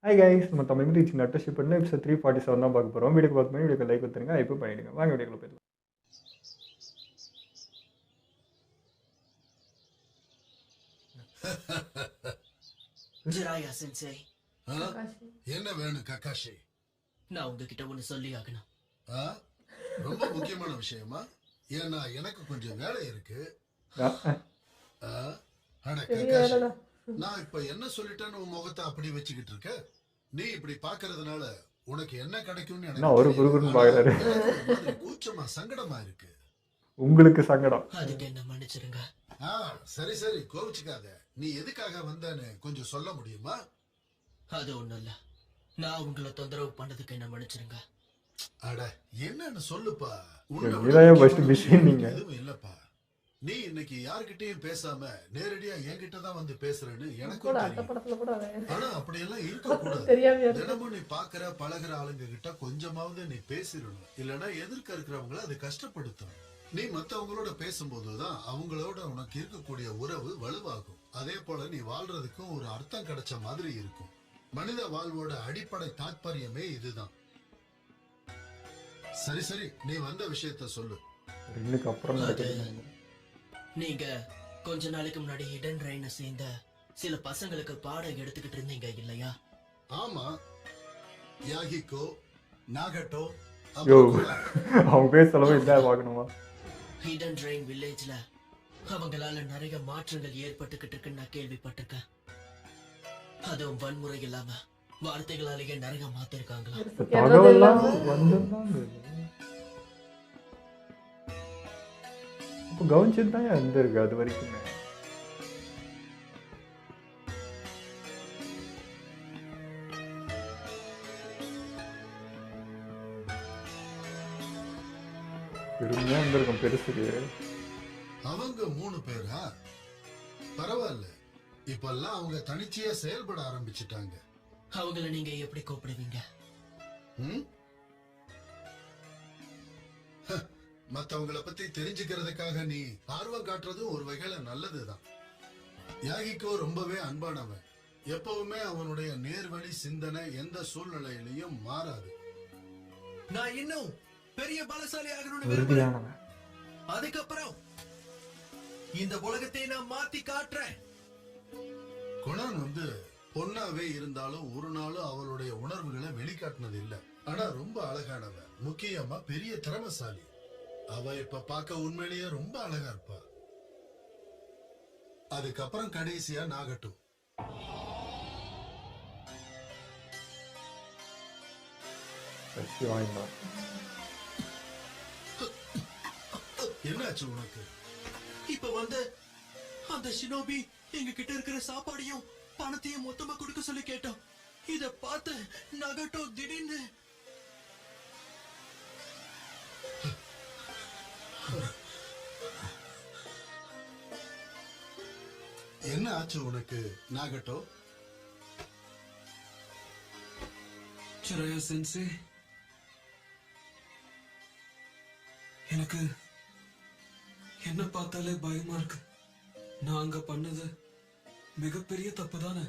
Hi guys நம்ம Tamil reaching நட்டர்ஷிப் பண்ணி episode 347 தான் பார்க்க போகிறோம். வீடியோக்கு பார்த்து வீடியோக்கு லைக் கொடுத்துருங்க, இப்போ பண்ணிவிடுங்க. வாங்க வீடியோக்குள்ள போயிடலாம். ஜிராயா சென்சே, என்ன வேணும் கக்காஷி? நான் உங்ககிட்ட ஒண்ணு சொல்லி ஆகணும். ரொம்ப முக்கியமான விஷயமா? ஏன்னா எனக்கு கொஞ்சம் வேலை இருக்கு. அட கக்காஷி, நான் இப்ப என்ன சொல்லிட்டேன்னு உன் முகத்தை அப்படி வச்சுக்கிட்டு இருக்க? நீ இப்படி பாக்குறதுனால உனக்கு என்ன கிடைக்கும்னு எனக்கு ஒரு குறுகுறுன்னு பாக்குறாரு. கூச்சமா சங்கடமா இருக்கு. உங்களுக்கு சங்கடம்? அதுக்கு என்ன மன்னிச்சிருங்க. சரி சரி, கோவிச்சுக்காத. நீ எதுக்காக வந்தேன்னு கொஞ்சம் சொல்ல முடியுமா? அது ஒண்ணும் இல்ல, நான் உங்களை தொந்தரவு பண்ணதுக்கு என்ன மன்னிச்சிருங்க. அட என்னன்னு சொல்லுப்பா. எதுவும் இல்லப்பா. நீ இன்னைக்கு யார்கிட்டயும் பேசாம நேரடியா என்கிட்ட தான் வந்து பேசுறேன்னு எனக்கும் தெரியும். ஆனா அப்படியெல்லாம் இருக்க கூடாது. தினமும் நீ பாக்குற பழகுற ஆளுங்க கிட்ட கொஞ்சமாவது நீ பேசிடணும். இல்லன்னா எதிர்க்க இருக்கிறவங்கள அது கஷ்டப்படுத்தும். நீ மத்தவங்களோட பேசும்போதுதான் அவங்களோட உனக்கு இருக்கக்கூடிய உறவு வலுவாகும். அதே போல நீ வாழ்றதுக்கும் ஒரு அர்த்தம் கிடைச்ச மாதிரி இருக்கும். மனித வாழ்வோட அடிப்படை தாற்பயமே இதுதான். சரி சரி, நீ வந்த விஷயத்த சொல்லு. நீங்க கொஞ்ச நாளைக்கு முன்னாடி ஹிடன் ரெயினை சேர்ந்த சில பசங்களுக்கு பாடம் எடுத்துக்கிட்டு இருந்தீங்க இல்லையா? ஆமா, யாகிகோ, நாகட்டோ. அவங்க பேர் சொல்லவே இல்ல வாங்கணுமா? ஹிடன் ரெயின் வில்லேஜ்ல அவங்களால நிறைய மாற்றங்கள் ஏற்பட்டுக்கிட்டு இருக்குன்னு நான் கேள்விப்பட்டிருக்கேன். அதுவும் வன்முறை இல்லாம வார்த்தைகளாலேயே நிறைய மாத்திருக்காங்களா? கவனிச்சது தான் இருந்திருக்கு அது வரைக்குமே. பெருமையா இருந்திருக்கும் பெருசுக்கு. அவங்க 3 பேரா? பரவாயில்ல, இப்பெல்லாம் அவங்க தனிச்சையா செயல்பட ஆரம்பிச்சுட்டாங்க. அவங்கள நீங்க எப்படி கூப்பிடுவீங்க? மத்தவங்கள பத்தி தெரிஞ்சுக்கிறதுக்காக நீ ஆர்வம் காட்டுறதும் ஒரு வகையில நல்லதுதான். யாகிக்கோ ரொம்பவே அன்பானவன். எப்பவுமே அவனுடைய நேர்வழி சிந்தனை எந்த சூழ்நிலையிலையும் மாறாது. நான் இன்னும் பெரிய பலசாலி ஆகணும்னு அதுக்கப்புறம் இந்த உலகத்தை நான் மாத்தி காட்டுறேன். குணன் பொண்ணாவே இருந்தாலும் ஒரு நாளும் அவளுடைய உணர்வுகளை வெளிக்காட்டினது இல்ல. ஆனா ரொம்ப அழகானவன், முக்கியமா பெரிய திறமசாலி. அவ இப்ப பார்க்க உண்மையிலேயே ரொம்ப அழகா இருப்பா. அதுக்கப்புறம் கடைசியா நாகட்டும். என்னாச்சு உனக்கு? இப்ப அந்த ஷினோபி எங்க கிட்ட இருக்கிற சாப்பாடையும் பணத்தையும் மொத்தமா கொடுக்க சொல்லி கேட்டோம். இத பார்த்து நகட்டோ திடீர்னு என்ன ஆச்சு உனக்கு நாகட்டோ? சிராயா சென்சே, எனக்கு என்ன பார்த்தாலே பயமா இருக்கு. நான் அங்க பண்ணது மிகப்பெரிய தப்பு தானே.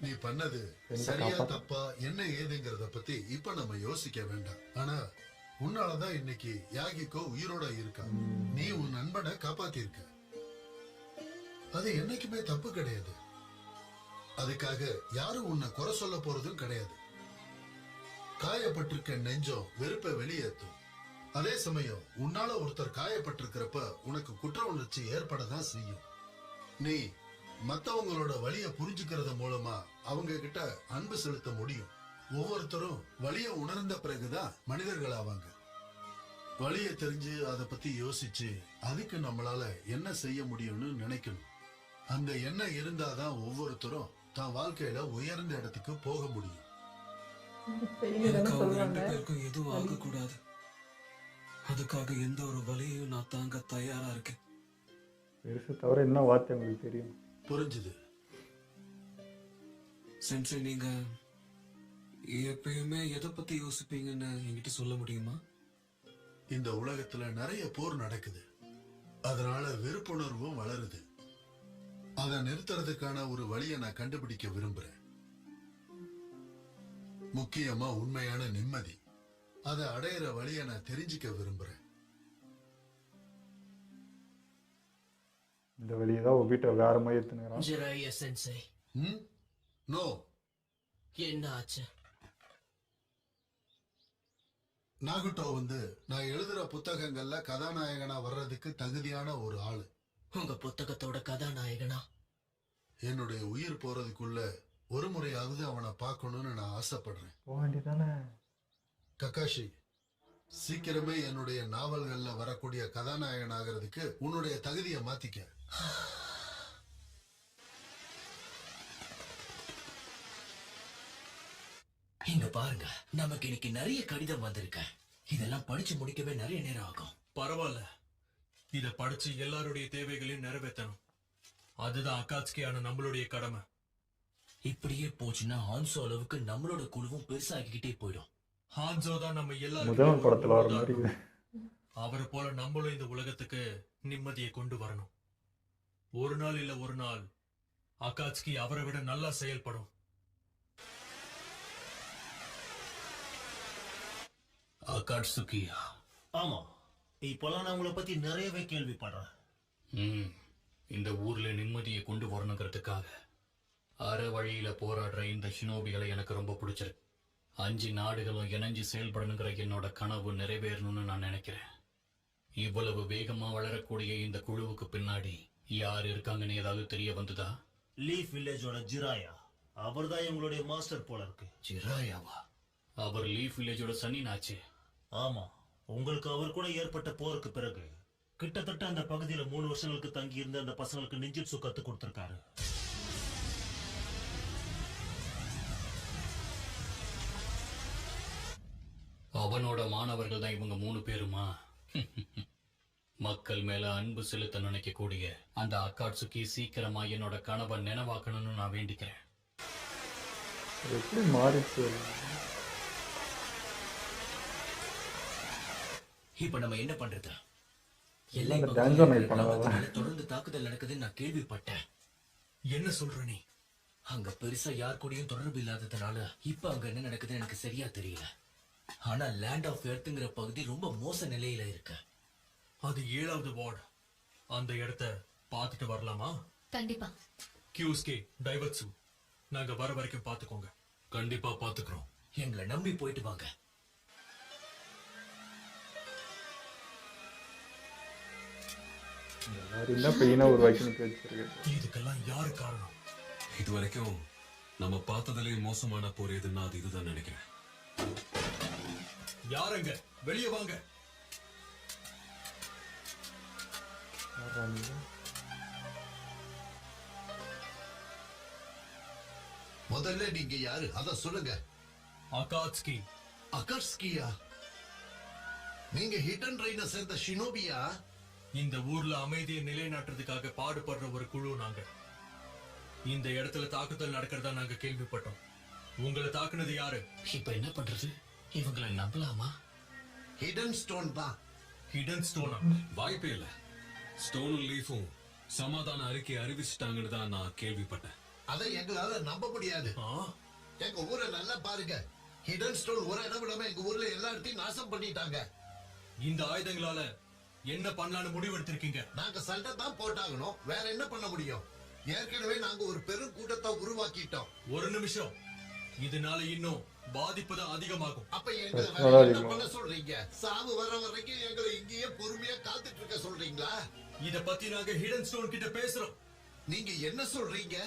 நீ பண்ணது சரியா தப்பா என்ன ஏதுங்கிறத பத்தி இப்ப நம்ம யோசிக்க வேண்டாம். ஆனா உன்னாலதான் இன்னைக்கு யாகிக்கோ உயிரோட இருக்கா. நீ உன் நண்பனை காப்பாத்திருக்க. அது என்னைக்குமே தப்பு கிடையாது. அதுக்காக யாரும் உன்னை குறை சொல்ல போறதும் கிடையாது. காயப்பட்டிருக்க நெஞ்சம் வெறுப்பை வெளியேற்றும். அதே சமயம் உன்னால ஒருத்தர் காயப்பட்டிருக்கிறப்ப உனக்கு குற்ற உணர்ச்சி ஏற்படதான் செய்யும். நீ மத்தவங்களோட வலிய புரிஞ்சுக்கிறது மூலமா அவங்க கிட்ட அன்பு செலுத்த முடியும். ஒவ்வொருத்தரும் வலிய உணர்ந்த பிறகுதான் மனிதர்கள் ஆவாங்க. வலிய தெரிஞ்சு அதை பத்தி யோசிச்சு அதுக்கு நம்மளால என்ன செய்ய முடியும்னு நினைக்கணும். அந்த எண்ணம் இருந்தாதான் ஒவ்வொருத்தரும் தான் வாழ்க்கையில உயர்ந்த இடத்துக்கு போக முடியும். எனக்கு அவங்க 2 பேருக்கும் எதுவும் ஆக கூடாது. அதுக்காக எந்த ஒரு வலியையும் நான் தாங்க தயாரா இருக்கேன். பெருசு தவிர என்ன வார்த்தை உங்களுக்கு தெரியும்? புரிஞ்சுது சென்சே, நீங்க எப்பயுமே எதை பத்தி யோசிப்பீங்கன்னு என்கிட்ட சொல்ல முடியுமா? இந்த உலகத்துல நிறைய போர் நடக்குது. அதனால வெறுப்புணர்வும் வளருது. அதை நிறுத்துறதுக்கான ஒரு வழியை நான் கண்டுபிடிக்க விரும்புறேன். முக்கியமா உண்மையான நிம்மதி. அதை அடையிற வழியை நான் தெரிஞ்சுக்க விரும்புறேன். இந்த வழியை தான் ஒபிட்டோ வேற மாதிரி எடுத்துனுறான். ஜிராயா சென்சை, நோ, என்ன ஆச்சு? நாகுட்டோ நான் எழுதுற புத்தகங்கள்ல கதாநாயகனா வர்றதுக்கு தகுதியான ஒரு ஆளு. உங்க புத்தகத்தோட கதாநாயகனா? என்னுடைய உயிர் போறதுக்குள்ள ஒரு முறையாவது அவனை பார்க்கணும்னு நான் ஆசைப்படுறேன். போக வேண்டியதானே. கக்காஷி, சீக்கிரமே என்னுடைய நாவல்கள்ல வரக்கூடிய கதாநாயகன் ஆகிறதுக்கு உன்னுடைய தகுதியை மாத்திக்க. இங்க பாருங்க, நமக்கு இன்னைக்கு நிறைய கடிதம் வந்திருக்க. இதெல்லாம் படிச்சு முடிக்கவே நிறைய நேரம் ஆகும். பரவாயில்ல, இத படிச்சு எல்லாருடைய தேவைகளையும் நிறைவேற்றணும். அதுதான் அகாட்ஸ்கியான நம்மளுடைய கடமை. இப்படியே போச்சுன்னா ஹான்சோ அளவுக்கு நம்மளோட குழுவும் பெருசாகிக்கிட்டே போயிடும். ஹான்சோ தான் நம்ம முதல் எல்லாரும் படத்துல வர மாதிரி இருக்குது. அவரை போல நம்மளும் இந்த உலகத்துக்கு நிம்மதியை கொண்டு வரணும். ஒரு நாள் இல்ல ஒரு நாள் அகாட்ஸ்கி அவரை விட நல்லா செயல்படும். அகாட்சுகியா? ஆமா, இப்பெல்லாம் நான் உங்களை பத்தி நிறையவே கேள்விப்படுறேன். இந்த ஊர்ல நிம்மதியை கொண்டு வரணுங்கிறதுக்காக அற வழியில போராடுற இந்த ஷினோபிகளை எனக்கு ரொம்ப பிடிச்சிருக்கு. 5 நாடுகளும் இணைஞ்சு செயல்படணுங்கிற என்னோட கனவு நிறைவேறணும்னு நான் நினைக்கிறேன். இவ்வளவு வேகமா வளரக்கூடிய இந்த குழுவுக்கு பின்னாடி யார் இருக்காங்கன்னு ஏதாவது தெரிய வந்ததா? லீஃப் வில்லேஜோட ஜிராயா, அவர்தான் எங்களுடைய மாஸ்டர் போல இருக்கு. ஜிராயாவா? அவர் லீஃப் வில்லேஜோட சனினாச்சு. ஆமா, உங்களுக்கு அவர் கூட ஏற்பட்ட போருக்கு பிறகு கிட்டத்தட்ட அந்த பகுதியில 3 வருஷங்களுக்கு தங்கி இருந்த அந்த பசங்களுக்கு நிஞ்சிட்சு கத்து கொடுத்திருக்காரு. அவனோட மாணவர்கள் தான் இவங்க 3 பேருமா? மக்கள் மேல அன்பு செலுத்த நினைக்கக்கூடிய அந்த அகாட்சுகி சீக்கிரமா என்னோட கனவை நினைவாக்கணும்னு நான் வேண்டிக்கிறேன். அது எப்படி மாறிச்சு? இப்ப நம்ம என்ன பண்றது? எல்லாம் இந்த பகுதியில டான்ஸோ நைட் இருக்கிற பண்ணதா? கிராமத்துல தொடர்ந்து தாக்குதல் நடக்குதுன்னு நான் கேள்விப்பட்டேன். என்ன சொல்ற நீ? அங்க பெருசா யார் கூடயும் தொடர்பு இல்லாததுனால இப்ப அங்க என்ன நடக்குதுன்னு எனக்கு சரியா தெரியல. ஆனா லேண்ட் ஆஃப் எர்த்ங்கிற பகுதி ரொம்ப மோச நிலையில இருக்கு. அது 7வது வார்டு. அந்த இடத்த பார்த்துட்டு வரலாமா? கண்டிப்பா. கியூஸ்கே, டைவர்ட்சு, நாங்க வர வரைக்கும் பாத்துக்கோங்க. கண்டிப்பா பாத்துக்கிறோம். எங்களை நம்பி போயிட்டு வாங்க. எல்லாரும் தான் பெயினா ஒரு வைக்கணும் வச்சிருக்கு. இதுக்கெல்லாம் யாரு காரணம்? இது வரைக்கும் நம்ம பார்த்ததுலயே மோசமான போர் எதுன்னா அது இதுதான் நினைக்கிறேன். யாருங்க? வெளியே வாங்க. முதல்ல நீங்க யாரு அத சொல்லுங்க. அகாட்ஸ்கி. அகாட்சுகியா? நீங்க ஹிடன் ரெயினை சேர்ந்த ஷினோபியா? இந்த ஊர்ல அமைதியை நிலைநாட்டுறதுக்காக பாடுபடுற ஒரு குழு நாங்க. இந்த இடத்துல தாக்குதல் நடக்கிறதா நாங்க கேள்விப்பட்டோம். உங்களை தாக்குனது யாரு? இப்ப என்ன பண்றது? இவங்களை நம்பலாமா? ஹிடன் ஸ்டோன் தான். ஹிடன் ஸ்டோனா? வாய்ப்பே இல்ல. ஸ்டோனும் லீஃபும் சமாதான அறிக்கை அறிவிச்சிட்டாங்கன்னு தான் நான் கேள்விப்பட்டேன். அதை எங்களால நம்ப முடியாது. எங்க ஊரை நல்லா பாருங்க. ஹிடன் ஸ்டோன் ஒரு இடம் விடாம எங்க ஊர்ல எல்லா இடத்தையும் நாசம் பண்ணிட்டாங்க. இந்த ஆயுதங்களால என்ன பண்ணலான்னு முடிவெடுத்திருக்கீங்க? நாங்க சண்டை தான் போட்டாகணும், வேற என்ன பண்ண முடியும்? ஏற்கனவே நாங்க ஒரு பெரும் கூட்டத்தை உருவாக்கிட்டோம். ஒரு நிமிஷம், இதனால இன்னும் பாதிப்பு தான் அதிகமாகும். அப்ப எங்களை வேற என்ன பண்ண சொல்றீங்க? சாவு வர வரைக்கும் எங்களை இங்கேயே பொறுமையா காத்துட்டு இருக்க சொல்றீங்களா? இத பத்தி நாங்க ஹிடன் ஸ்டோன் கிட்ட பேசுறோம். நீங்க என்ன சொல்றீங்க?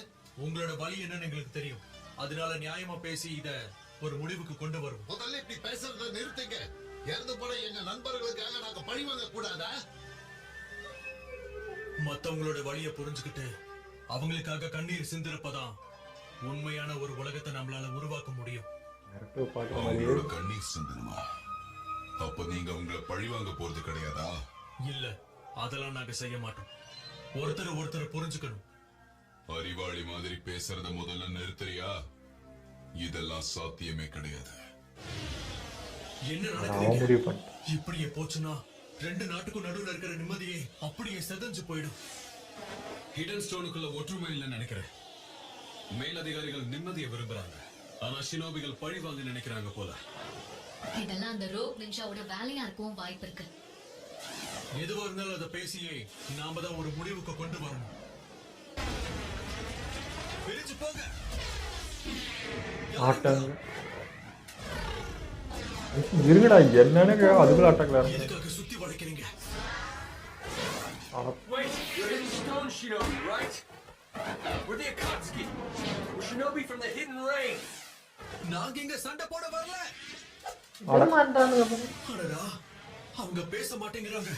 உங்களோட வழி என்னன்னு எங்களுக்கு தெரியும். அதனால நியாயமா பேசி இத ஒரு முடிவுக்கு கொண்டு வருவோம். முதல்ல இப்படி பேசுறத நிறுத்துங்க. இறந்து போன எங்க நண்பர்களுக்காக நாங்க பழி வாங்க கூடாதா? மத்தவங்களோட வழியை புரிஞ்சுக்கிட்டு அவங்களுக்காக கண்ணீர் சிந்திருப்பதான் உண்மையான ஒரு உலகத்தை நம்மளால உருவாக்க முடியும். அவங்களோட கண்ணீர் சிந்தனுமா? அப்ப நீங்க உங்களை பழிவாங்க போறது கிடையாதா? இல்ல, அதெல்லாம் நாங்க செய்ய மாட்டோம். ஒருத்தர் புரிஞ்சுக்கணும். அறிவாளி மாதிரி பேசுறத முதல்ல நிறுத்துறியா? இதெல்லாம் சாத்தியமே கிடையாது. என்ன முடிவு நடக்குது? பண்ணிட்டேன். இப்படியே போச்சுன்னா 2 நாட்டுக்கும் நடுவுல இருக்கிற நிம்மதியே அப்படியே செதஞ்சு போயிடும். ஹிடன் ஸ்டோனுக்குள்ள ஒற்றுமை இல்லைன்னு நினைக்கிறேன். மேலதிகாரிகள் நிம்மதியை விரும்புறாங்க. ஆனா ஷினோபிகள் பழி வாங்க நினைக்கிறாங்க போல. இதெல்லாம் அந்த ரோக் நின்ஜாவோட வேலையா இருக்கவும் வாய்ப்பு இருக்கு. எதுவா இருந்தாலும் அதை பேசியே நாம தான் ஒரு முடிவுக்கு கொண்டு வரணும். பிரிச்சு போங்க. ஆட்டாங்க இருங்கடா, என்னன்னு அதுக்குள்ள அட்டாக்ல இருக்கு. எதுக்காக சுத்தி வளைக்கிறீங்க? Wait, you're hidden stone shinobi, right? We're the Akatsuki. We're shinobi from the hidden rain. நாங்க இங்க சண்டை போட வரல. அடடா, அவங்க பேச மாட்டேங்கிறாங்க.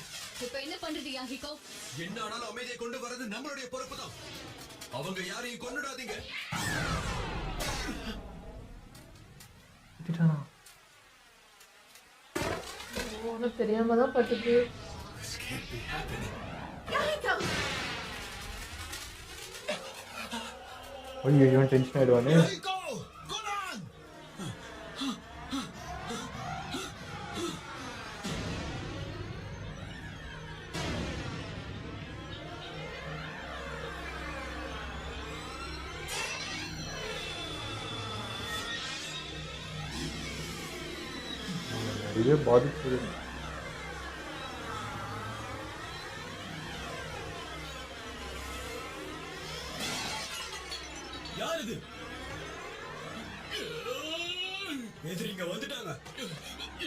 இப்ப என்ன பண்றது யாஹிகோ? என்ன ஆனாலும் அமைதியை கொண்டு வரது நம்மளுடைய பொறுப்பு தான். அவங்க யாரையும் கொன்னுடாதீங்க. தெரியாம தான் பட்டுது. ஐயோ, இவன் டென்ஷன் ஆயிடுவானே. நிறைய பாதிப்பு. யார் இது? எதிரிங்க வந்துட்டாங்க.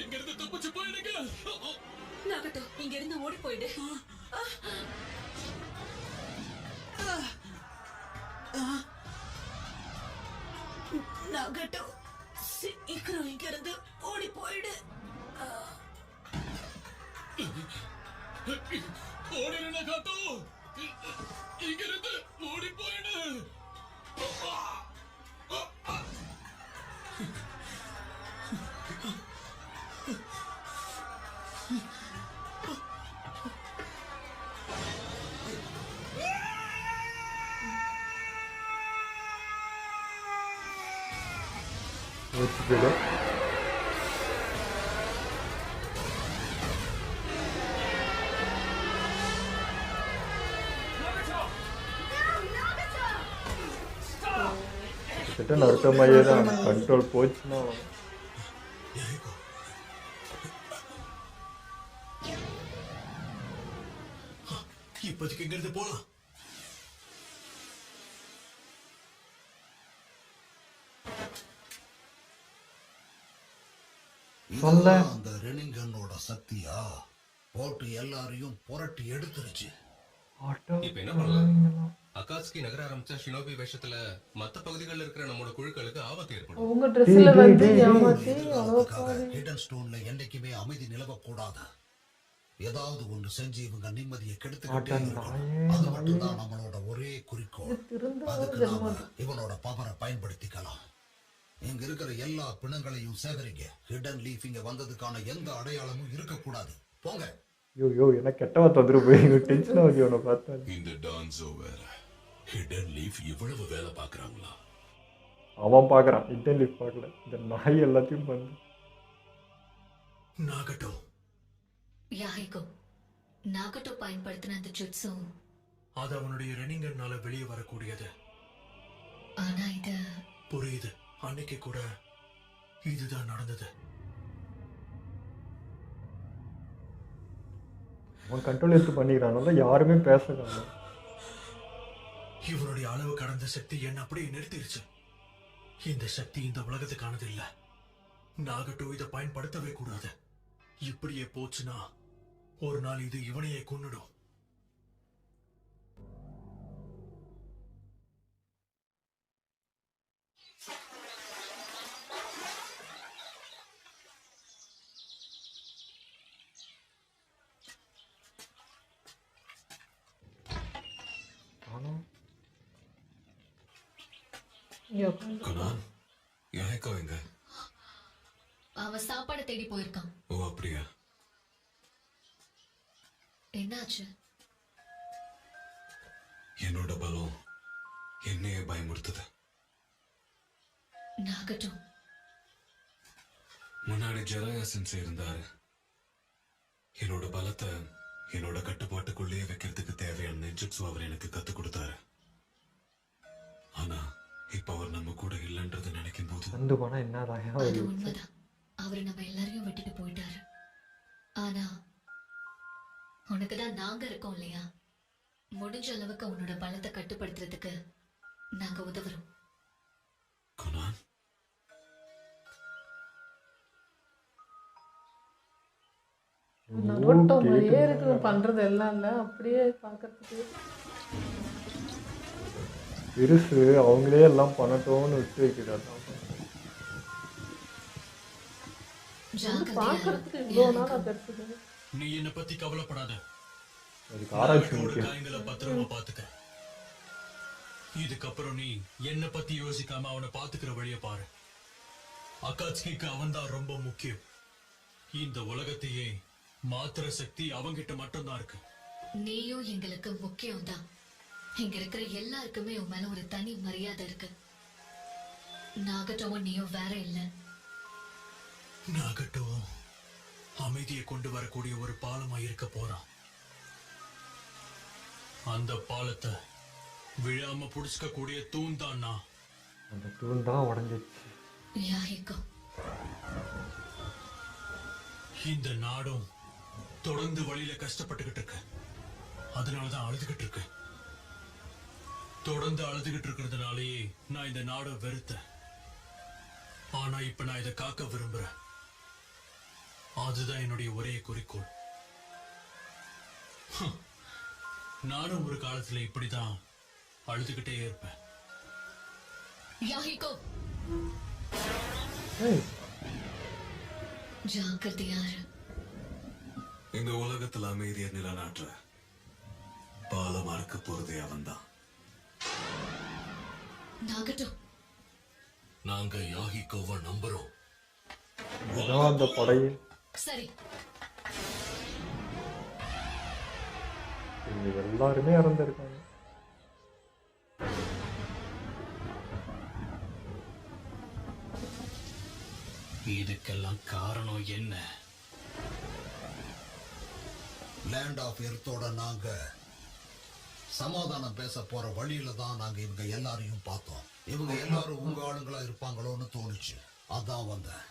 எங்க இருந்து தப்பிச்சு போயிடுங்க. நாகட்டோ, இங்க இருந்து ஓடி போயிடு. நாகட்டோ, சீக்கிரம் இங்க இருந்து ஓடி போயிடு. ஓடிடு நாகட்டோ, இங்க இருந்து ஓடி போயிடு. கிட்ட நறுக்கமாயே தான் கண்ட்ரோல் போச்சுன்னா இப்போதைக்கு இங்க இருந்து போலாம். அந்த ரெனிங்கனோட சக்தியா போட்டு எல்லாரையும் புரட்டி எடுத்துருச்சு. இப்ப என்ன பண்ணலாம்? அகாட்சுகி நகர ஆரம்பிச்சா ஷினோபி வேஷத்துல மத்த பகுதிகளில் இருக்கிற நம்மளோட குழுக்களுக்கு ஆபத்து ஏற்படும். உங்க ட்ரெஸ்ல வந்து ஏமாத்தி ஹிடன் ஸ்டோன்ல என்னைக்குமே அமைதி நிலவக்கூடாது. ஏதாவது ஒன்று செஞ்சு இவங்க நிம்மதியை கெடுத்துக்கிட்டே இருக்கணும். அது மட்டும்தான் நம்மளோட ஒரே குறிக்கோள். அதுக்கு நாம இவனோட பவரை பயன்படுத்திக்கலாம். இங்க இருக்கிற எல்லா பிணங்களையும் சேகரிங்க. ஹிடன் லீஃப் இங்க வந்ததுக்கான எந்த அடையாளமும் இருக்கக்கூடாது. போங்க. ஐயோ, எனக்கு கெட்டவா தந்துரு போய் டென்ஷன் ஆகுது இவனை பார்த்தா. இந்த டான்ஸோ வேற. ஹிடன் லீஃப் இவ்வளவு வேலை பாக்குறாங்களா? அவன் பாக்குறான், ஹிடன் லீஃப் பார்க்கல. இந்த நாய் எல்லாத்தையும் பண்ணு. நாகட்டோ, யாஹிகோ, நாகட்டோ பயன்படுத்தின அந்த ஜுட்ஸு அது அவனுடைய ரெனிங்கனால வெளியே வரக்கூடியது. ஆனா இது புரியுது. அன்னைக்கு கூட இதுதான் நடந்தது. அவன் கண்ட்ரோல் எடுத்து பண்ணிக்கிறான். யாருமே பேசலாம். இவனுடைய அளவு கடந்த சக்தி என்ன அப்படியே நிறுத்திருச்சு. இந்த சக்தி இந்த உலகத்துக்கானது இல்ல. நாகட்டோ இதை பயன்படுத்தவே கூடாது. இப்படியே போச்சுன்னா ஒரு நாள் இது இவனையே கொன்னுடும். அவன் சாப்பாடு தேடி போயிருக்கான். ஓ, அப்படியா? என்னாச்சு? என்னோட பலம் என்னையே பயமுறுத்துது. நாகட்டோ, முன்னாடி ஜெராயா சென்சே இருந்தாரு. என்னோட பலத்தை என்னோட கட்டுப்பாட்டுக்குள்ளேயே வைக்கிறதுக்கு தேவையான நெஞ்சுட்சு அவர் எனக்கு கத்து கொடுத்தாரு. ஆனா இப்ப அவர் நம்ம கூட இல்லைன்றது நினைக்கும் போது வந்து போனா என்னதான் அது ஒரு உண்மைதான். அவரு நம்ம எல்லாரையும் விட்டுட்டு போயிட்டாரு. ஆனா உனக்கு தான் நாங்க இருக்கோம் இல்லையா? முடிஞ்ச அளவுக்கு உன்னோட பலத்தை கட்டுப்படுத்துறதுக்கு நாங்க உதவுறோம். குணான், நரோட்டோ மாதிரியே இருக்கு பண்றது எல்லாம் இல்ல, அப்படியே பார்க்கறதுக்கு. பெருசு அவங்களே எல்லாம் பண்ணட்டோன்னு விட்டு வைக்கிறது. அதான் பார்க்கறதுக்கு இவ்வளவு நாளா பெருசுது. நீ என்ன பத்தி கவலைப்படாத. அதுக்கு ஆராய்ச்சி நாட்டோட முக்கியம். காயங்களை பத்திரமா பாத்துக்க. இதுக்கப்புறம் நீ என்ன பத்தி யோசிக்காம அவனை பாத்துக்கிற வழிய பாரு. அகாட்ஸ்கிக்கு அவன் தான் ரொம்ப முக்கியம். இந்த உலகத்தையே மாத்திர சக்தி அவங்கிட்ட மட்டும்தான் இருக்கு. நீயும் எங்களுக்கு முக்கியம் தான். இங்க இருக்கிற எல்லாருக்குமே உன் மேல ஒரு தனி மரியாதை இருக்கு. நாகட்டோவும் நீயும் வேற இல்ல. நாகட்டும் அமைதியை கொண்டு வரக்கூடிய ஒரு பாலமா இருக்க போறான். அந்த பாலத்தை விழாம புடிச்சுக்க கூடிய தூண் தான் நான். அந்த தூண் தான் உடஞ்சிச்சு. யாஹிகோ, இந்த நாடும் தொடர்ந்து வழியில கஷ்டப்பட்டுக்கிட்டு இருக்கு. அதனாலதான் அழுதுகிட்டு இருக்கு. தொடர்ந்து அழுதுகிட்டு இருக்கிறதுனாலயே நான் இந்த நாடை வெறுத்தேன். ஆனா இப்ப நான் இதை காக்க விரும்புறேன். அதுதான் என்னுடைய ஒரே குறிக்கோள். நானும் ஒரு காலத்துல இப்படிதான் அழுதுகிட்டே இருப்பேன். யாஹிகோ, ஏய், ஜாக்கிரதையாரு. இந்த உலகத்துல அமைதியை நிலநாட்டுற பாலமா இருக்க போறதே அவன்தான். நாகட்டோ, நாங்க யாஹிகோவை நம்புறோம். இதுதான் அந்த படையில் சரி. இவங்க எல்லாருமே இறந்துருக்காங்க. இதுக்கெல்லாம் காரணம் என்ன? லேண்ட் ஆஃப் எர்த்தோட நாங்க சமாதானம் பேச போற வழியில தான் நாங்க இவங்க எல்லாரையும் பார்த்தோம். இவங்க எல்லாரும் உங்க ஆளுங்களா இருப்பாங்களோன்னு தோணுச்சு. அதான் வந்தேன்.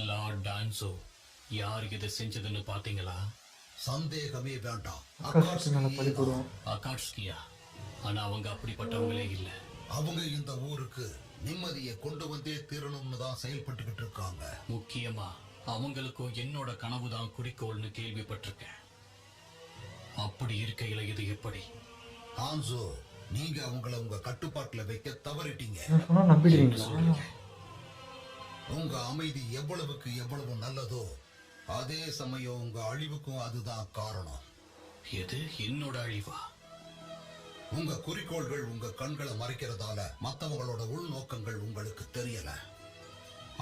லார்ட் டான்சோ யார் இதை செஞ்சதுன்னு பாத்தீங்களா? சந்தேகமே வேண்டாம். அக்காட்சி மேல பழி போடுவோம். அகாட்ஸ்கியா? ஆனா அவங்க அப்படிப்பட்டவங்களே இல்ல. அவங்க இந்த ஊருக்கு நிம்மதியை கொண்டு வந்தே தீரணும்னு தான் செயல்பட்டுக்கிட்டு இருக்காங்க. முக்கியமா அவங்களுக்கும் என்னோட கனவு தான் குறிக்கோள்னு கேள்விப்பட்டிருக்கேன். அப்படி இருக்கையில இது எப்படி? ஹான்சோ, நீங்க அவங்கள உங்க கட்டுப்பாட்டுல வைக்க தவறிட்டீங்க. நான் சொன்னா நம்பிடுவீங்களா? உங்க அமைதி எவ்வளவுக்கு எவ்வளவு நல்லதோ அதே சமயம் உங்க அழிவுக்கும் அதுதான் காரணம். எது என்னோட அழிவா? உங்க குறிக்கோள்கள் உங்க கண்களை மறைக்கிறதால மத்தவங்களோட உள்நோக்கங்கள் உங்களுக்கு தெரியல.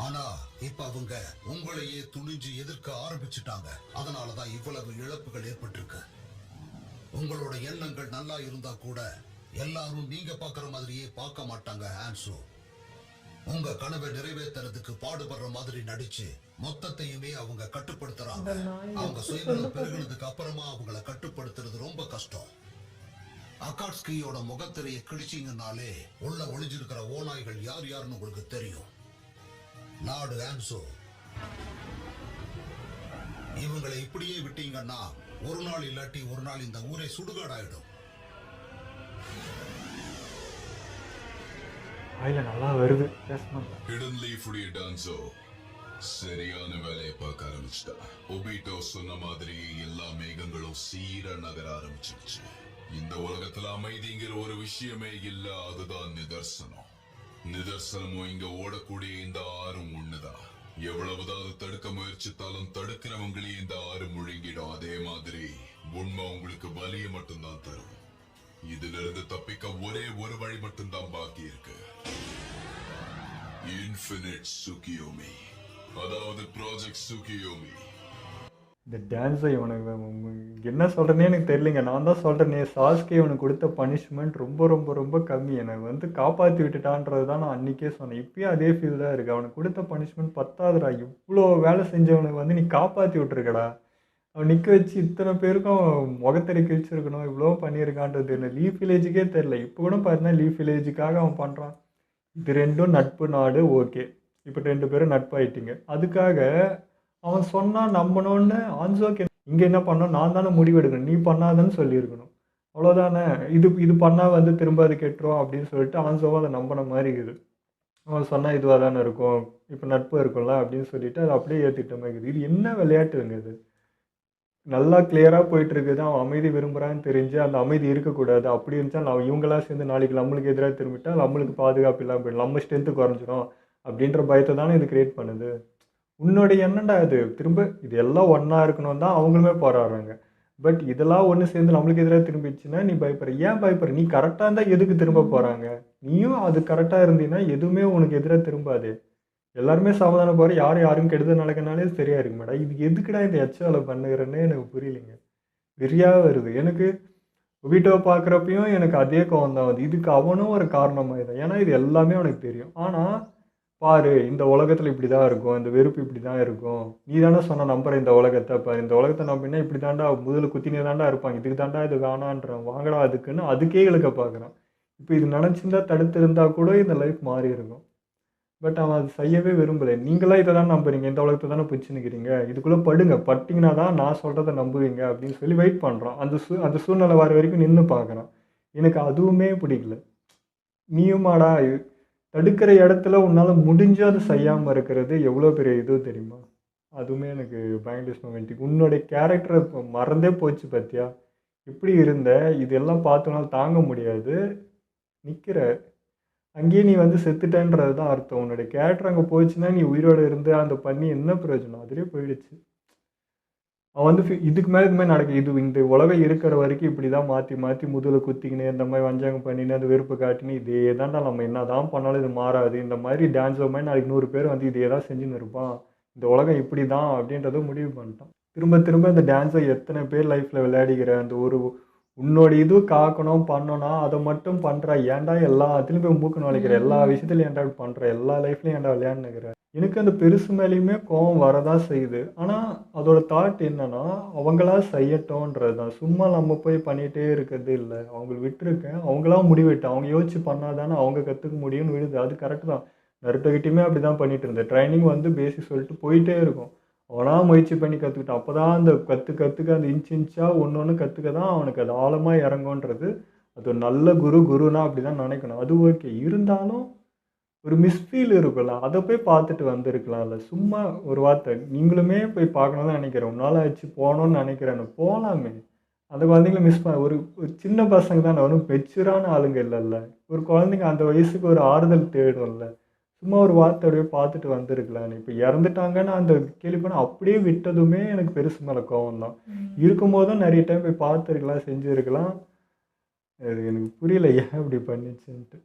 ஆனா இப்ப அவங்க உங்களையே துணிஞ்சு எதிர்க்க ஆரம்பிச்சுட்டாங்க. அதனாலதான் இவ்வளவு இழப்புகள் ஏற்பட்டிருக்கு. உங்களோட எண்ணங்கள் நல்லா இருந்தா கூட எல்லாரும் நீங்க பாக்குற மாதிரியே பார்க்க மாட்டாங்க. ஹான்சோ, உங்க கனவை நிறைவேற்றுறதுக்கு பாடுபடுற மாதிரி நடிச்சு மொத்தத்தையுமே அவங்க கட்டுப்படுத்துறாங்க. அவங்க சுயநலம் பெருகினதுக்கு அப்புறமா அவங்கள கட்டுப்படுத்துறது ரொம்ப கஷ்டம். அகாட்ஸ்கியோட முகத்திரையை கிழிச்சிங்கனாலே உள்ள ஒளிஞ்சிருக்கிற ஓநாய்கள் யார் யாருன்னு உங்களுக்கு தெரியும். லார்டு ஹான்சோ, இவங்களை இப்படியே விட்டீங்கன்னா ஒரு நாள் இல்லாட்டி ஒரு நாள் இந்த ஊரே சுடுகாடாயிடும். வாயில நல்லா வருது பேசணும். ஹிடன் லீஃப் உடைய டான்சோ சரியான வேலையை பார்க்க ஆரம்பிச்சிட்டா. ஒபிட்டோ சொன்ன மாதிரி எல்லா மேகங்களும் சீரா நகர ஆரம்பிச்சிருச்சு. இந்த உலகத்துல அமைதிங்கிற ஒரு விஷயமே இல்ல. அதுதான் நிதர்சனம். நிதர்சனமும் இங்க ஓடக்கூடிய இந்த ஆறும் ஒண்ணுதான். எவ்வளவுதான் அது தடுக்க முயற்சித்தாலும் தடுக்கிறவங்களே இந்த ஆறு முழுங்கிடும். அதே மாதிரி உண்மை உங்களுக்கு வலியை மட்டும்தான் தரும். இதுல இருந்து தப்பிக்க ஒரே ஒரு வழி மட்டும்தான் பாக்கி இருக்கு. இன்ஃபினிட் சுகியோமி, அதாவது ப்ராஜெக்ட் சுகியோமி. இந்த டான்ஸை இவனுக்கு என்ன சொல்கிறேனே எனக்கு தெரியலைங்க. நான் தான் சொல்கிறேனே, சாஸ்கே இவனுக்கு கொடுத்த பனிஷ்மெண்ட் ரொம்ப ரொம்ப ரொம்ப கம்மி. எனக்கு வந்து காப்பாற்றி விட்டுட்டான்றது தான் நான் அன்றைக்கே சொன்னேன். இப்பயும் அதே ஃபீல் தான் இருக்குது. அவனுக்கு கொடுத்த பனிஷ்மெண்ட் பத்தாதுடா. இவ்வளோ வேலை செஞ்சவனுக்கு வந்து நீ காப்பாற்றி விட்டுருக்கடா. அவன் நிற்க வச்சு இத்தனை பேருக்கும் முகத்தறி கிழிச்சிருக்கணும். இவ்வளோ பண்ணியிருக்கான்றது என்ன லீஃப் வில்லேஜுக்கே தெரில. இப்போ கூட பார்த்தீங்கன்னா லீஃப் வில்லேஜுக்காக அவன் பண்ணுறான். இது 2ம் நட்பு நாடு ஓகே. இப்போ 2 பேரும் நட்பாயிட்டீங்க. அதுக்காக அவன் சொன்னா நம்பணும்னு ஆன்சோக்கு இங்க என்ன பண்ணணும், நான் தானே முடிவெடுக்கணும். நீ பண்ணாதன்னு சொல்லியிருக்கணும். அவ்வளோதானே. இது இது பண்ணா வந்து திரும்ப அது கெட்டுரும் அப்படின்னு சொல்லிட்டு ஆன்சோவும் அதை நம்பின மாதிரி இருக்குது. அவன் சொன்னா இதுவாக தானே இருக்கும். இப்போ நட்பு இருக்கும்ல அப்படின்னு சொல்லிட்டு அதை அப்படியே ஏற்றுக்கிட்ட மாதிரி இருக்குது. இது என்ன விளையாட்டுங்க இது? நல்லா கிளியராக போயிட்டு இருக்குது. அவன் அமைதி விரும்புகிறான்னு தெரிஞ்சு அந்த அமைதி இருக்கக்கூடாது. அப்படி இருந்துச்சா இவங்களாம் சேர்ந்து நாளைக்கு நம்மளுக்கு எதிராக திரும்பிட்டா நம்மளுக்கு பாதுகாப்பு இல்லாமல் போயிடும். நம்ம ஸ்ட்ரென்த்து குறைஞ்சிரும் அப்படின்ற பயத்தை தானே இது கிரியேட் பண்ணுது. உன்னுடைய என்னடா இது? திரும்ப இது எல்லாம் ஒன்றா இருக்கணும் தான் அவங்களுமே போராடுறாங்க. பட் இதெல்லாம் ஒன்று சேர்ந்து நம்மளுக்கு எதிராக திரும்பிடுச்சுன்னா நீ பயப்படுற. ஏன் பயப்படுற? நீ கரெக்டாக இருந்தால் எதுக்கு திரும்ப போகிறாங்க? நீயும் அது கரெக்டாக இருந்தீங்கன்னா எதுவுமே உனக்கு எதிராக திரும்பாது. எல்லாருமே சமாதானம் போகிற யாரும் கெடுதல் நடக்கனாலே சரியாக இருக்கு மேடம். இது எதுக்குடா இந்த வேலை பண்ணுகிறேன்னே எனக்கு புரியலைங்க. வெறியாக வருது எனக்கு. வீட்டோவை பார்க்குறப்பையும் எனக்கு அதே கோவம் தான் வருது. இதுக்கு அவனும் ஒரு காரணமாக தான். ஏன்னா இது எல்லாமே அவனுக்கு தெரியும். ஆனால் பாரு, இந்த உலகத்தில் இப்படி தான் இருக்கும், இந்த வெறுப்பு இப்படி தான் இருக்கும். நீ தானே சொன்ன நம்புற இந்த உலகத்தை. பாரு, இந்த உலகத்தை நம்பினா இப்படி தாண்டா முதல்ல குத்தினே தாண்டா இருப்பாங்க. இதுக்கு தாண்டா இது வேணான்றான். வாங்கடா அதுக்குன்னு அதுக்கே இழுக்க பார்க்குறான். இப்போ இது நினச்சிருந்தா தடுத்து இருந்தால் கூட இந்த லைஃப் மாறி இருக்கும். பட் அவன் அது செய்யவே விரும்பலை. நீங்களாம் இதை தான் நம்புறீங்க. இந்த உலகத்தை தானே பிடிச்சின்னுக்கிறீங்க. இதுக்குள்ளே படுங்க, பட்டிங்கன்னா தான் நான் சொல்கிறத நம்புவீங்க அப்படின்னு சொல்லி வெயிட் பண்ணுறான். அந்த சூழ்நிலை வர வரைக்கும் நின்று பார்க்குறான். எனக்கு அதுவுமே பிடிக்கல. நீயுமாடா தடுக்கிற இடத்துல உன்னால் முடிஞ்சு அதை செய்யாமல் இருக்கிறது எவ்வளோ பெரிய இது தெரியுமா? அதுவுமே எனக்கு பயங்கர மொமெண்டிக். உன்னுடைய கேரக்டரை இப்போ மறந்தே போச்சு பார்த்தியா? எப்படி இருந்த இதெல்லாம் பார்த்தோன்னால தாங்க முடியாது. நிற்கிற அங்கேயே நீ வந்து செத்துட்டேன்றது தான் அர்த்தம். உன்னுடைய கேரக்டர் அங்கே போச்சுன்னா நீ உயிரோடு இருந்து அந்த பண்ணி என்ன பிரயோஜனம்? அதுலேயே போயிடுச்சு. அவன் வந்து இதுக்கு மேலே நடக்குது. இது இந்த உலகம் இருக்கிற வரைக்கும் இப்படி தான் மாற்றி முதல்ல குத்திக்கினே இந்த மாதிரி வஞ்சாங்கம் பண்ணினு அந்த வெறுப்பு காட்டினு இதே தான்டா நம்ம என்ன தான் பண்ணாலும் இது மாறாது. இந்த மாதிரி டான்ஸ் மாதிரி நாளைக்கு 100 பேர் வந்து இதே தான் செஞ்சுன்னு இருப்பான். இந்த உலகம் இப்படி தான் அப்படின்றத முடிவு பண்ணிட்டான். திரும்ப இந்த டான்ஸை எத்தனை பேர் லைஃப்பில் விளையாடிக்கிற அந்த ஒரு உன்னோட இது காக்கணும் பண்ணணும்னா அதை மட்டும் பண்ணுற. ஏன்டா எல்லாத்துலேயும் போய் மூக்கு நுழைக்கிற, எல்லா விஷயத்துலையும் ஏன்டா பண்ணுற, எல்லா லைஃப்லையும் ஏன்டா விளையாண்டுக்கிற. எனக்கு அந்த பெருசு மேலேயுமே கோவம் வரதான் செய்யுது. ஆனால் அதோட தாட் என்னன்னா அவங்களா செய்யட்டோன்றது தான். சும்மா நம்ம போய் பண்ணிகிட்டே இருக்கிறது இல்லை. அவங்களுக்கு விட்டுருக்கேன், அவங்களாம் முடிவிட்டு அவங்க யோசிச்சு பண்ணாதானே அவங்க கற்றுக்க முடியும்னு விடுது. அது கரெக்டு தான். நருட்டோகிட்டையுமே அப்படி தான் பண்ணிட்டு இருந்தேன். ட்ரைனிங் வந்து பேசிக் சொல்லிட்டு போயிட்டே இருக்கும். அவனாக முயற்சி பண்ணி கற்றுக்கிட்டான். அப்போ தான் அந்த கற்றுக்க அந்த இன்ச்சாக ஒன்று கற்றுக்க தான் அவனுக்கு அது ஆழமாக இறங்குன்றது. அது ஒரு நல்ல குருனா அப்படி தான் நினைக்கணும். அது ஓகே. இருந்தாலும் ஒரு மிஸ்ஃபீல் இருக்குல்ல, அதை போய் பார்த்துட்டு வந்திருக்கலாம்ல. சும்மா ஒரு வார்த்தை நீங்களுமே போய் பார்க்கணுன்னு தான் நினைக்கிறேன். உன்னால் ஆச்சு போகணுன்னு நினைக்கிறேன்னு போகலாமே. அந்த குழந்தைங்கள மிஸ் பண்ண ஒரு சின்ன பசங்க தான், ஒன்றும் மெச்சூரான ஆளுங்க இல்லைல்ல. ஒரு குழந்தைங்க அந்த வயசுக்கு ஒரு ஆறுதல் தேடும்ல. சும்மா ஒரு வார்த்தை அப்படியே பார்த்துட்டு வந்திருக்கலாம். இப்போ இறந்துட்டாங்கன்னு அந்த கேள்வி பண்ண அப்படியே விட்டதுமே எனக்கு பெருசு மேலே கோவம் தான். இருக்கும்போதும் நிறைய டைம் போய் பார்த்துருக்கலாம், செஞ்சுருக்கலாம். அது எனக்கு புரியல ஏன் இப்படி பண்ணிச்சுன்ட்டு.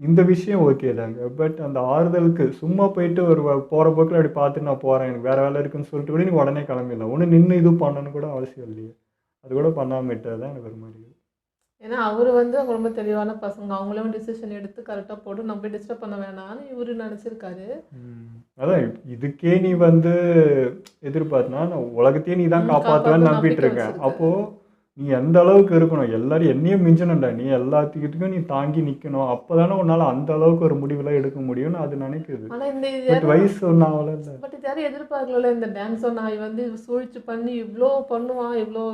இந்த விஷயம் ஓகே தாங்க. பட் அந்த ஆறுதலுக்கு சும்மா போயிட்டு ஒரு போகிற போக்கில் அப்படி பார்த்துட்டு நான் போகிறேன், எனக்கு வேறு வேலை இருக்குன்னு சொல்லிட்டு கூட நீ உடனே கிளம்பிடலாம். ஒன்று நின்று இது பண்ணணுன்னு கூட அவசியம் இல்லையே. அது கூட பண்ணாமல் விட்டது தான் எனக்கு ஒரு மாதிரி. ஏன்னா அவர் வந்து அவங்க ரொம்ப தெளிவான பசங்க. அவங்களும் டிசிஷன் எடுத்து கரெக்டாக போட்டு நம்ம போய் டிஸ்டர்ப் பண்ண வேணாம்னு இவர் நினச்சிருக்காரு. அதான் இதுக்கே நீ வந்து எதிர்பார்த்தனா நான் உலகத்தையே நீ தான் காப்பாற்றுவேன்னு நம்பிட்டு இருக்கேன். அப்போது நீ எந்த அளவுக்கு இருக்கணும், எல்லாரும் என்னையும் மிஞ்சணும்டா. நீ எல்லாத்துக்கிட்டும் நீ தாங்கி நிற்கணும். அப்போ தானே உன்னால் அந்த அளவுக்கு ஒரு முடிவுலாம் எடுக்க முடியும்னு அது நினைக்குது. ஆனால் இந்த பட் வயசு ஒன்றும் ஆகல இல்லை. பட் இது யாரும் எதிர்பார்க்கல. இந்த டான்ஸோ நாய் வந்து சூழ்ச்சி பண்ணி இவ்வளோ பண்ணுவான், இவ்வளோ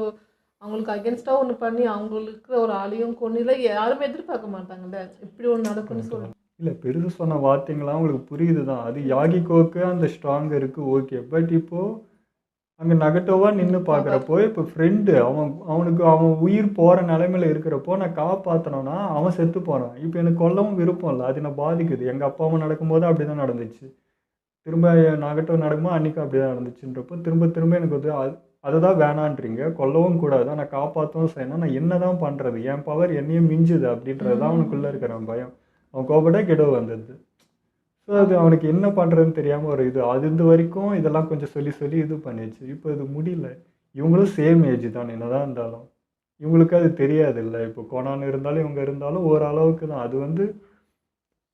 அவங்களுக்கு அகேன்ஸ்டாக ஒன்று பண்ணி அவங்களுக்கு ஒரு ஆளையும் கொண்டு யாருமே எதிர்பார்க்க மாட்டாங்கல்ல இப்படி ஒன்று நடக்கும்னு சொல்லுவாங்க. இல்லை பெருசு சொன்ன வார்த்தைங்களாம் உங்களுக்கு புரியுது தான். அது யாகிக்கோக்கு அந்த ஸ்ட்ராங் இருக்குது ஓகே. பட் இப்போது அங்கே நெகட்டிவாக நின்று பார்க்குறப்போ இப்போ ஃப்ரெண்டு அவன் உயிர் போகிற நிலைமையில் இருக்கிறப்போ நான் காப்பாற்றணுன்னா அவன் செத்து போனான். இப்போ எனக்கு கொல்லவும் விருப்பம் இல்லை. அது நான் பாதிக்குது. எங்கள் அப்பா அம்மா நடக்கும்போது அப்படி தான் நடந்துச்சு. திரும்ப நெகட்டிவ் நடக்கும்போது அன்றைக்கும் அப்படி தான் நடந்துச்சுன்றப்போ திரும்ப எனக்கு வந்து அதை தான் வேணான்றீங்க. கொல்லவும் கூடாது, நான் காப்பாற்றவும் செய்யணும். நான் என்ன தான் பண்ணுறது, என் பவர் என்னையும் மிஞ்சுது அப்படின்றது தான் அவனுக்குள்ளே இருக்கிற பயம். அவன் கோபப்பட கெடோ வந்தது. ஸோ அது அவனுக்கு என்ன பண்ணுறதுன்னு தெரியாமல் ஒரு இது அது இந்த வரைக்கும் இதெல்லாம் கொஞ்சம் சொல்லி இது பண்ணிடுச்சு. இப்போ இது முடியல. இவங்களும் சேம் ஏஜ் தான் என்ன தான் இருந்தாலும் இவங்களுக்கு அது தெரியாது இல்லை. இப்போ கொனான்னு இருந்தாலும் இவங்க இருந்தாலும் ஓரளவுக்கு தான். அது வந்து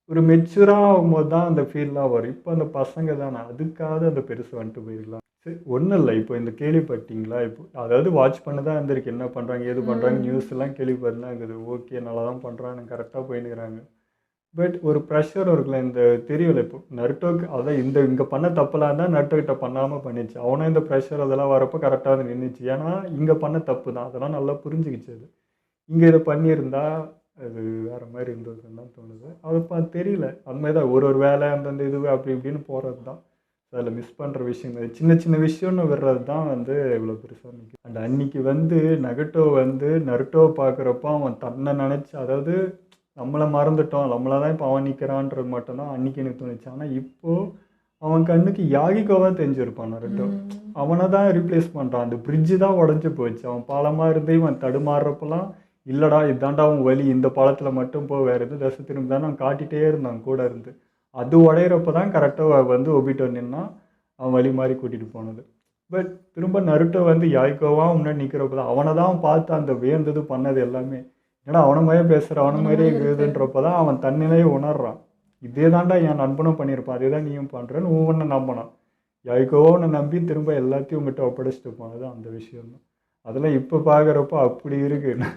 ஒரு மெச்சூராக ஆகும்போது தான் அந்த ஃபீல்லாம் வரும். இப்போ அந்த பசங்க தானே அதுக்காக அந்த பெருசு வந்துட்டு போயிடலாம். சரி ஒன்றும் இல்லை. இப்போ இந்த கேள்விப்பட்டீங்களா? இப்போ அதாவது வாட்ச் பண்ண தான் இருந்திருக்கு. என்ன பண்ணுறாங்க ஏது பண்ணுறாங்க நியூஸ் எல்லாம் கேள்விப்பட்டுலாம் இருக்குது. ஓகே நல்லா தான் பண்ணுறாங்க, கரெக்டாக போயின்னுக்கிறாங்க. பட் ஒரு ப்ரெஷர் இருக்குல்ல, இந்த தெரியல இப்போ நருட்டோக்கு அதான் இங்கே பண்ண தப்பெல்லாம் தான் நருட்டோ கிட்ட பண்ணாமல் பண்ணிச்சு. அவனும் இந்த ப்ரெஷர் அதெல்லாம் வரப்போ கரெக்டாக வந்து நின்றுச்சு. ஏன்னா இங்கே பண்ண தப்பு தான், அதெல்லாம் நல்லா புரிஞ்சுக்கிச்சு அது. இங்கே இதை பண்ணியிருந்தா அது வேறு மாதிரி இருந்ததுன்னு தான் தோணுது. அது தெரியல, அந்த மாதிரி தான் ஒரு ஒரு வேலை அந்தந்த இது அப்படி இப்படின்னு போகிறது தான். அதில் மிஸ் பண்ணுற விஷயங்கள் சின்ன சின்ன விஷயம்னு விடுறது தான் வந்து இவ்வளோ பெருசாக நிற்கும். அண்ட் அன்றைக்கி வந்து நகட்டோ வந்து நருட்டோவை பார்க்குறப்போ அவன் தன்னை நினச்சி, அதாவது நம்மளை மறந்துட்டோம், நம்மளை தான் இப்போ அவன் நிற்கிறான்றது மட்டும்தான் அன்றைக்கி எனக்கு தோணுச்சு. ஆனால் இப்போது அவன் கண்ணுக்கு யாகிகோவாக தெரிஞ்சிருப்பான் நருட்டோ. அவனை தான் ரீப்ளேஸ் பண்ணுறான். அந்த பிரிட்ஜு தான் உடஞ்சி போச்சு. அவன் பாலமாக இருந்து இவன் தடுமாறுறப்பெல்லாம் இல்லைடா இதாண்டா அவன் வழி, இந்த பாலத்தில் மட்டும் போ, வேறு எதுவும் தசை திரும்ப தான் அவன் காட்டிகிட்டே இருந்தான் கூட இருந்து. அது உடையிறப்ப தான் கரெக்டாக வந்து ஒபிட்டோ நின்னா அவன் வழி மாதிரி கூட்டிகிட்டு போனது. பட் திரும்ப நருட்டோ வந்து யாய்கோவாக முன்னாடி நிற்கிறப்ப தான் அவனை தான் பார்த்து அந்த வேந்தது பண்ணது எல்லாமே. ஏன்னா அவனை மாதிரியே பேசுகிற, அவனை மாதிரியே இருக்குதுன்றப்ப தான் அவன் தன்னிலையே உணர்றான். இதே தாண்டா என் நண்பனும் பண்ணியிருப்பான், அதே தான் நீயும் பண்ணுறேன்னு ஒவ்வொன்று நம்பினான். யாய்கோவோ உன்னை நம்பி திரும்ப எல்லாத்தையும் உங்கள்கிட்ட ஒப்படைச்சிட்டு போனது அந்த விஷயம்தான். அதெல்லாம் இப்போ பார்க்குறப்போ அப்படி இருக்குது.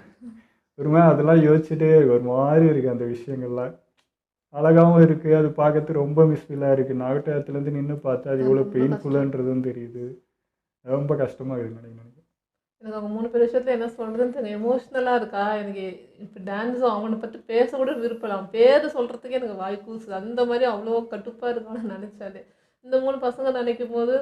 ஒரு மாதிரி அதெல்லாம் யோசிச்சுட்டே ஒரு மாதிரி இருக்குது. அந்த விஷயங்கள்லாம் அழகாகவும் இருக்குது, அது பார்க்கறதுக்கு ரொம்ப மிஸ்ஃபீலாக இருக்குது. நாகட்டத்துலேருந்து நின்று பார்த்தா அது எவ்வளோ பெயின்ஃபுல்லுன்றதும் தெரியுது. ரொம்ப கஷ்டமாக இருக்குது நினைக்கிறேன். எனக்கு அவங்க 3 பேர் விஷயத்தில் என்ன சொல்கிறதுன்னு தெரியும். எமோஷ்னலாக இருக்கா எனக்கு. இப்போ டான்ஸும் அவனை பற்றி பேச கூட விருப்பம். அவன் பேர் சொல்கிறதுக்கே எனக்கு வாய் கூசுது. அந்த மாதிரி அவ்வளோ கட்டுப்பாக இருக்கான்னு நினச்சாலே. இந்த 3 பசங்க நினைக்கும் போது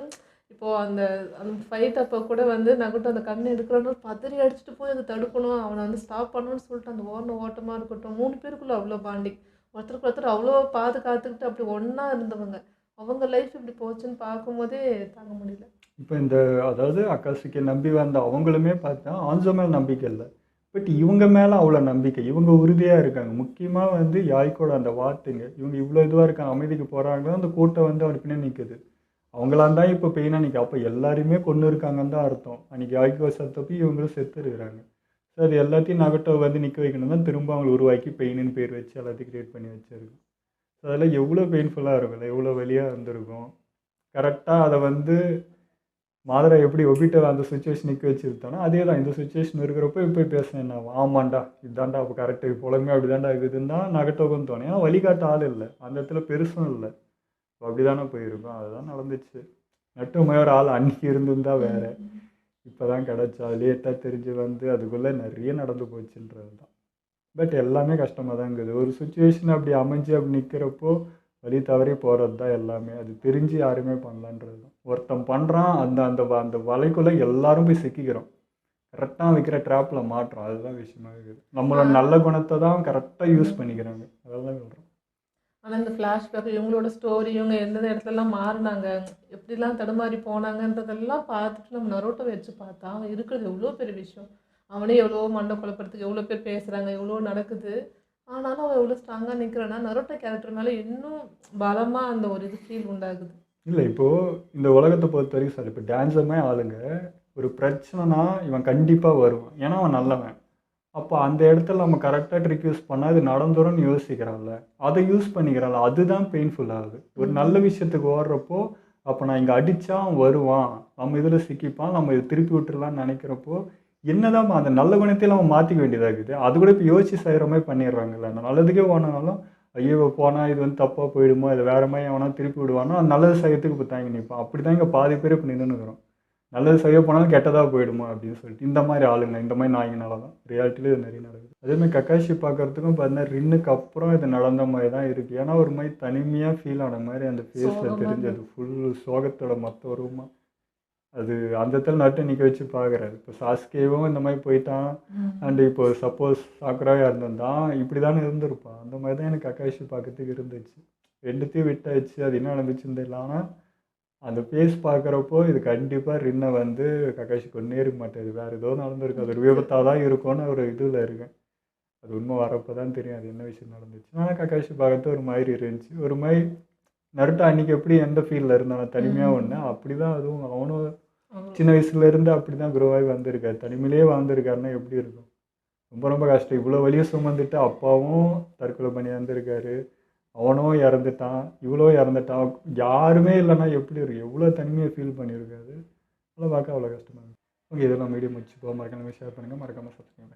இப்போது அந்த அந்த ஃபைட் அப்போ கூட வந்து நகட்டோ அந்த கண்ணை எடுக்கிறோன்னு பதறி அடிச்சுட்டு போய் அதை தடுக்கணும், அவனை வந்து ஸ்டாப் பண்ணணும்னு சொல்லிட்டு அந்த ஓட்டமாக இருக்கட்டும், 3 பேருக்குள்ளே அவ்வளோ பாண்டிங், ஒருத்தருக்கு ஒருத்தர் அவ்வளோ பாதுகாத்துக்கிட்டு அப்படி ஒன்றா இருந்தவங்க. அவங்க லைஃப் இப்படி போச்சுன்னு பார்க்கும்போதே தாங்க முடியல. இப்போ இந்த அதாவது அக்காசுக்கு நம்பி வந்த அவங்களுமே பார்த்தா ஆன்சோ மேலே நம்பிக்கை இல்லை. பட் இவங்க மேலே அவ்வளோ நம்பிக்கை, இவங்க உறுதியாக இருக்காங்க. முக்கியமாக வந்து யாய்க்கோட அந்த வார்த்தைங்க, இவங்க இவ்வளோ இதுவாக இருக்காங்க, அமைதிக்கு போகிறாங்களோ அந்த கூட்டம் வந்து அவனுக்கு பின்னாடி நிற்குது. அவங்களாம் தான் இப்போ பெயினாக நிற்க. அப்போ எல்லாரையுமே கொண்டு இருக்காங்கன்னு தான் அர்த்தம். அன்றைக்கி யாய்க்கோ செத்தப்போ இவங்களும் செத்து இருக்கிறாங்க. ஸோ அது எல்லாத்தையும் நகட்டோ வந்து நிற்க வைக்கணும் தான் திரும்ப அவங்களை உருவாக்கி பெயின்னு பேர் வச்சு எல்லாத்தையும் க்ரியேட் பண்ணி வச்சுருக்கும். ஸோ அதெல்லாம் எவ்வளோ பெயின்ஃபுல்லாக இருக்கும்ல, எவ்வளோ வலியாக இருந்திருக்கும். கரெக்டாக அதை வந்து மாதரா எப்படி ஒபிட்டோ அந்த சுச்சுவேஷன் நிற்க வச்சுருத்தானோ அதே தான் இந்த சுச்சுவேஷன் இருக்கிறப்போ இப்போ பேசுனேன் என்ன ஆமாண்டா இதுதாண்டா அப்போ கரெக்டு புலமே அப்படி தாண்டா இருக்குதுன்னு தான் நகட்டோக்கும் தோணும். ஏன்னா வழிகாட்ட ஆள் இல்லை, அந்த இடத்துல பெருசும் இல்லை. இப்போ அப்படி தானே போயிருக்கோம், அதுதான் நடந்துச்சு. நட்டு ஒரு ஆள் அன்றைக்கி இருந்திருந்தா வேறு. இப்போ தான் கிடச்சா லேட்டாக தெரிஞ்சு வந்து அதுக்குள்ளே நிறைய நடந்து போச்சுன்றது தான். பட் எல்லாமே கஷ்டமாக தான் இருக்குது. ஒரு சுச்சுவேஷன் அப்படி அமைஞ்சு அப்படி நிற்கிறப்போ வழி தவறி போகிறது தான் எல்லாமே. அது தெரிஞ்சு யாருமே பண்ணலான்றது தான். ஒருத்தன் பண்ணுறான், அந்த அந்த அந்த வலைக்குள்ளே எல்லாரும் போய் சிக்கிக்கிறோம். கரெக்டாக வைக்கிற ட்ராப்பில் மாட்டுறோம், அதுதான் விஷயமாக இருக்குது. நம்மளோட நல்ல குணத்தை தான் கரெக்டாக யூஸ் பண்ணிக்கிறாங்க, அதெல்லாம் சொல்கிறோம். ஆனால் இந்த ஃப்ளாஷ்பேக் இவங்களோட ஸ்டோரி, இவங்க எந்தெந்த இடத்துலலாம் மாறினாங்க, எப்படிலாம் தடுமாறி போனாங்கன்றதெல்லாம் பார்த்துட்டு நம்ம நருட்டோ வச்சு பார்த்தா அவன் இருக்கிறது எவ்வளோ பெரிய விஷயம். அவனே எவ்வளோ மண்டை குழப்பறதுக்கு எவ்வளோ பேர் பேசுகிறாங்க, எவ்வளோ நடக்குது. ஆனாலும் அவன் எவ்வளோ ஸ்ட்ராங்காக நிற்கிறான்னா நருட்டோ கேரக்டர் மேலே இன்னும் பலமாக அந்த ஒரு இது ஃபீல் உண்டாகுது. இல்லை இப்போது இந்த உலகத்தை பொறுத்த வரைக்கும் சார், இப்போ டான்ஸருமே ஆளுங்க ஒரு பிரச்சனைனா இவன் கண்டிப்பாக வருவான், ஏன்னா அவன் நல்லவன். அப்போ அந்த இடத்துல நம்ம கரெக்டாக ட்ரிக் யூஸ் பண்ணால் அது நடந்துரும்னு யோசிக்கிறான்ல, அதை யூஸ் பண்ணிக்கிறான்ல, அதுதான் பெயின்ஃபுல் ஆகுது. ஒரு நல்ல விஷயத்துக்கு ஓடுறப்போ அப்போ நான் இங்கே அடித்தா அவன் வருவான், நம்ம இதில் சிக்கிப்பான், நம்ம இதை திருப்பி விட்டுறலான்னு நினைக்கிறப்போ என்னதான் அந்த நல்ல குணத்தையும் அவன் மாற்றிக்க வேண்டியதாக இருக்குது. அது கூட இப்போ யோசிச்சு செய்கிற மாதிரி பண்ணிடுறாங்கல்ல. நான் நல்லதுக்கே போனாலும் ஐயோ போனால் இது வந்து தப்பாக போயிடுமோ, இது வேறு மாதிரி அவனா திருப்பி விடுவானோ, அது நல்லது செய்யறதுக்கு இப்போ தாங்கி நிற்பான். அப்படி தான் இங்கே பாதி பேர் இப்போ நின்றுக்கிறோம். நல்லது செய்ய போனாலும் கெட்டதாக போயிடுமோ அப்படின்னு சொல்லிட்டு இந்த மாதிரி ஆளுங்க, இந்த மாதிரி நாய்ங்கனால தான் ரியாலிட்டியில் இது நிறைய நடக்குது. அதேமாதிரி கக்காஷி பார்க்குறதுக்கும் பார்த்தீங்கன்னா ரின்னுக்கு அப்புறம் இது நடந்த மாதிரி தான் இருக்குது. ஏன்னா ஒரு மாதிரி தனிமையாக ஃபீல் ஆன மாதிரி அந்த ஃபேஸில் தெரிஞ்சது ஃபுல் சோகத்தோட மொத்த உருவமாக. அது அந்த இடத்துல நட்டு நிற்க வச்சு பார்க்குறாரு. இப்போ சாஸ்கேவும் இந்த மாதிரி போயிட்டான், அண்டு இப்போ சப்போஸ் சாக்குராவே இருந்திருந்தான் இப்படி தானே இருந்திருப்பான். அந்த மாதிரி தான் எனக்கு கக்காஷி பார்க்கறதுக்கு இருந்துச்சு. ரெண்டுத்தையும் விட்டாச்சு, அது என்ன நடந்துச்சுன்னு தெரியல. ஆனால் அந்த ஃபேஸ் பார்க்குறப்போ இது கண்டிப்பாக ரின்னை வந்து கக்காஷி கொண்டே இருக்க மாட்டேது, வேறு ஏதோ நடந்திருக்கு, அது ஒரு விபத்தாக தான் இருக்கும்னு ஒரு இதில் இருக்கேன். அது உண்மை வரப்போ தான் தெரியும் அது என்ன விஷயம் நடந்துச்சு. ஆனால் கக்காஷி பார்க்கறது ஒரு மாதிரி இருந்துச்சு. ஒரு மாதிரி நருட்டோ அன்றைக்கி எப்படி எந்த ஃபீல்டில் இருந்தாலும் தனிமையாக ஒன்று அப்படி தான் அதுவும் அவனும் சின்ன வயசுலேருந்து அப்படி தான் க்ரோ ஆகி வந்திருக்காரு. தனிமையிலே வாழ்ந்துருக்காருன்னா எப்படி இருக்கும், ரொம்ப ரொம்ப கஷ்டம். இவ்வளோ வலியை சுமந்துட்டு அப்பாவும் தற்கொலை பண்ணி வந்திருக்காரு, அவனும் இறந்துட்டான், இவ்வளோ இறந்துட்டான், யாருமே இல்லைன்னா எப்படி இருக்குது, எவ்வளோ தனிமையை ஃபீல் பண்ணியிருக்காரு. அதெல்லாம் பார்க்க அவ்வளோ கஷ்டமாக இருக்குது. ஓகே, இதெல்லாம் மீடியம் வச்சுப்போம். மறக்காம ஷேர் பண்ணுங்கள், மறக்காமல் சப்ஸ்கிரைப்.